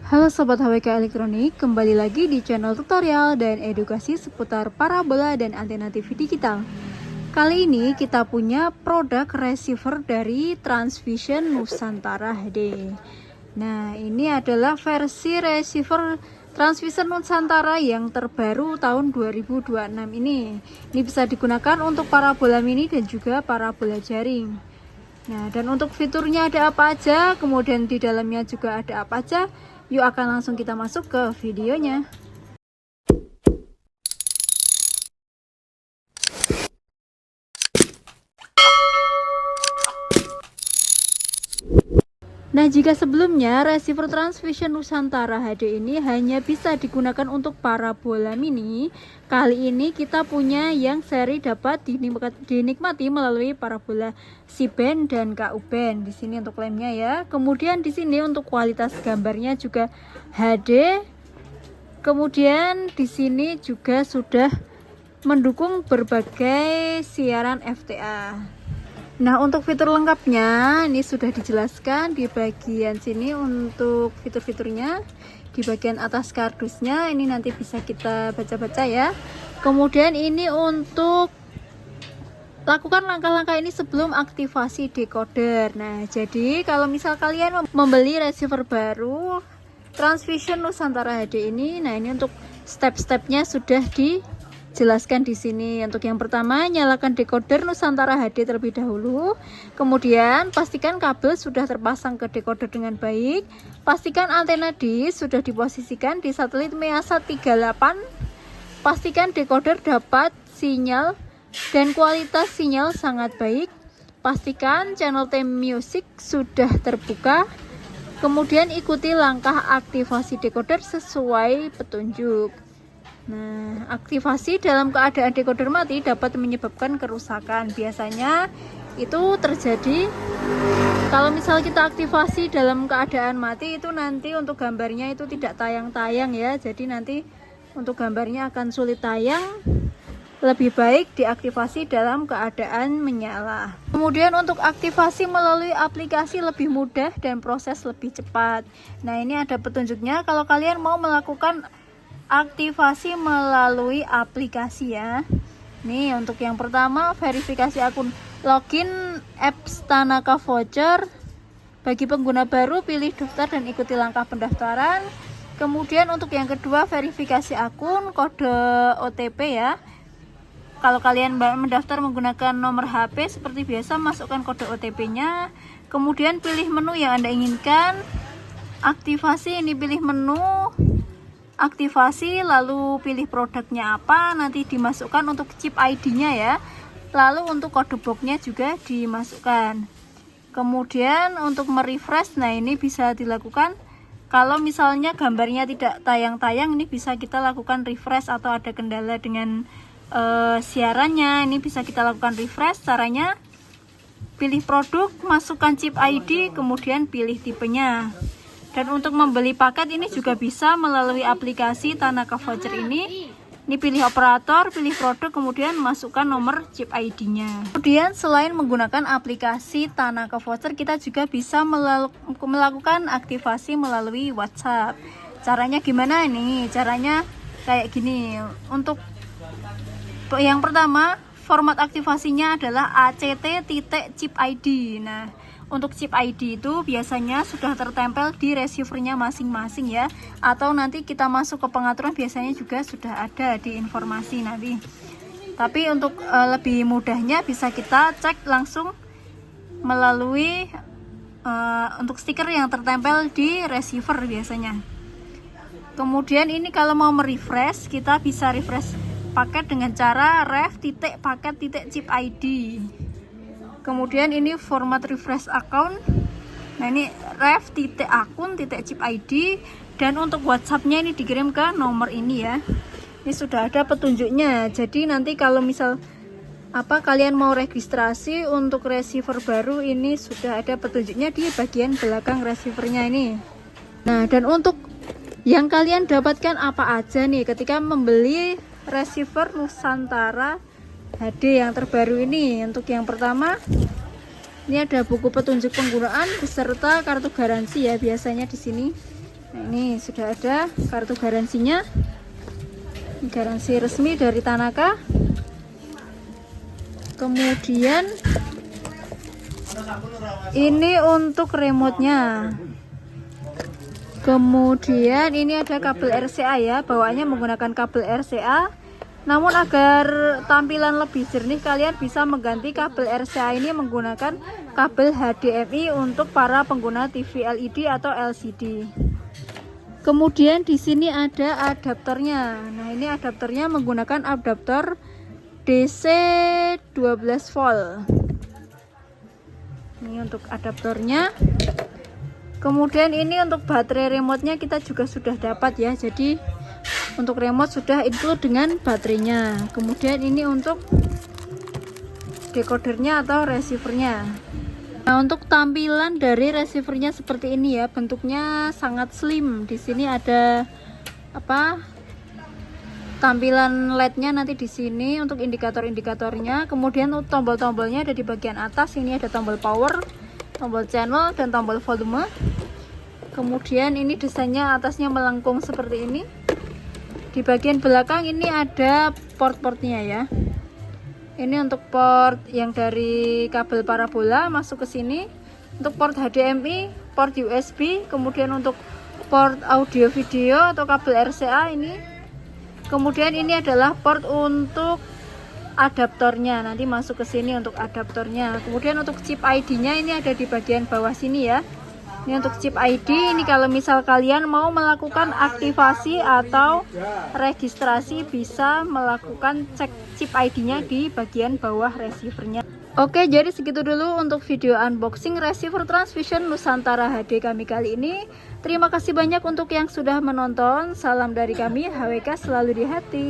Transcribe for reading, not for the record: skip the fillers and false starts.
Halo Sobat HWK Elektronik, kembali lagi di channel tutorial dan edukasi seputar parabola dan antena TV digital. Kali ini kita punya produk receiver dari Transvision Nusantara HD. Nah, ini adalah versi receiver Transvision Nusantara yang terbaru tahun 2026 ini. Ini bisa digunakan untuk parabola mini dan juga parabola jaring. Nah, dan untuk fiturnya ada apa aja, kemudian di dalamnya juga ada apa aja. Yuk akan langsung kita masuk ke videonya. Nah, jika sebelumnya receiver Transvision Nusantara HD ini hanya bisa digunakan untuk parabola mini, kali ini kita punya yang seri dapat dinikmati melalui parabola C-band dan KU-band. Di sini untuk lemnya ya. Kemudian di sini untuk kualitas gambarnya juga HD. Kemudian di sini juga sudah mendukung berbagai siaran FTA. Nah, untuk fitur lengkapnya ini sudah dijelaskan di bagian sini untuk fitur-fiturnya. Di bagian atas kardusnya ini nanti bisa kita baca-baca ya. Kemudian ini untuk lakukan langkah-langkah ini sebelum aktivasi decoder. Nah, jadi kalau misal kalian membeli receiver baru Transvision Nusantara HD ini, nah ini untuk step-stepnya sudah dijelaskan di sini. Untuk yang pertama, nyalakan decoder Nusantara HD terlebih dahulu. Kemudian pastikan kabel sudah terpasang ke decoder dengan baik. Pastikan antena dish sudah diposisikan di satelit Measat 38. Pastikan decoder dapat sinyal dan kualitas sinyal sangat baik. Pastikan channel theme music sudah terbuka. Kemudian ikuti langkah aktivasi decoder sesuai petunjuk. Nah, aktivasi dalam keadaan decoder mati dapat menyebabkan kerusakan. Biasanya itu terjadi kalau misal kita aktivasi dalam keadaan mati, itu nanti untuk gambarnya itu tidak tayang-tayang ya. Jadi nanti untuk gambarnya akan sulit tayang. Lebih baik diaktifasi dalam keadaan menyala. Kemudian untuk aktivasi melalui aplikasi lebih mudah dan proses lebih cepat. Nah, ini ada petunjuknya kalau kalian mau melakukan aktivasi melalui aplikasi ya. Nih, untuk yang pertama verifikasi akun, login apps Tanaka Voucher. Bagi pengguna baru pilih daftar dan ikuti langkah pendaftaran. Kemudian untuk yang kedua verifikasi akun, kode OTP ya. Kalau kalian mendaftar menggunakan nomor HP seperti biasa, masukkan kode OTP-nya. Kemudian pilih menu yang Anda inginkan. Aktivasi, ini pilih menu aktivasi, lalu pilih produknya apa, nanti dimasukkan untuk chip ID-nya ya. Lalu untuk kode box-nya juga dimasukkan. Kemudian untuk merefresh, nah ini bisa dilakukan kalau misalnya gambarnya tidak tayang-tayang, ini bisa kita lakukan refresh atau ada kendala dengan siarannya, ini bisa kita lakukan refresh. Caranya pilih produk, masukkan chip ID, kemudian pilih tipenya. Dan untuk membeli paket ini juga bisa melalui aplikasi Tanaka Voucher ini. Ini pilih operator, pilih produk, kemudian masukkan nomor chip ID-nya. Kemudian selain menggunakan aplikasi Tanaka Voucher, kita juga bisa melakukan aktivasi melalui WhatsApp. Caranya gimana nih? Caranya kayak gini. Untuk yang pertama, format aktivasinya adalah ACT.chip ID. Nah, untuk chip ID itu biasanya sudah tertempel di receivernya masing-masing ya. Atau nanti kita masuk ke pengaturan biasanya juga sudah ada di informasi nanti. Tapi untuk lebih mudahnya bisa kita cek langsung melalui untuk stiker yang tertempel di receiver biasanya. Kemudian ini kalau mau merefresh, kita bisa refresh paket dengan cara ref.paket.chip ID. Kemudian ini format refresh account. Nah, ini ref.akun.chip ID, dan untuk WhatsApp-nya ini dikirim ke nomor ini ya. Ini sudah ada petunjuknya. Jadi nanti kalau misal kalian mau registrasi untuk receiver baru, ini sudah ada petunjuknya di bagian belakang receivernya ini. Nah, dan untuk yang kalian dapatkan apa aja nih ketika membeli receiver Nusantara HD yang terbaru ini. Untuk yang pertama, ini ada buku petunjuk penggunaan beserta kartu garansi ya biasanya di sini. Nah, ini sudah ada kartu garansinya. Ini garansi resmi dari Tanaka. Kemudian ini untuk remote-nya. Kemudian ini ada kabel RCA ya, bawaannya menggunakan kabel RCA. Namun agar tampilan lebih jernih, kalian bisa mengganti kabel RCA ini menggunakan kabel HDMI untuk para pengguna TV LED atau LCD. Kemudian di sini ada adaptornya. Nah, ini adaptornya menggunakan adaptor DC 12 volt. Ini untuk adaptornya. Kemudian ini untuk baterai remote-nya kita juga sudah dapat ya. Jadi untuk remote sudah include dengan baterainya. Kemudian ini untuk decodernya atau receivernya. Nah, untuk tampilan dari receivernya seperti ini ya, bentuknya sangat slim. Di sini ada tampilan LED-nya nanti di sini untuk indikator-indikatornya. Kemudian tombol-tombolnya ada di bagian atas. Ini ada tombol power, tombol channel, dan tombol volume. Kemudian ini desainnya atasnya melengkung seperti ini. Di bagian belakang ini ada port-portnya ya. Ini untuk port yang dari kabel parabola masuk ke sini. Untuk port HDMI, port USB, kemudian untuk port audio video atau kabel RCA ini. Kemudian ini adalah port untuk adaptornya, nanti masuk ke sini untuk adaptornya. Kemudian untuk chip ID-nya ini ada di bagian bawah sini ya. Ini untuk chip ID, ini kalau misal kalian mau melakukan aktivasi atau registrasi bisa melakukan cek chip ID-nya di bagian bawah receivernya. Oke, jadi segitu dulu untuk video unboxing receiver Transvision Nusantara HD kami kali ini. Terima kasih banyak untuk yang sudah menonton. Salam dari kami, HWK selalu di hati.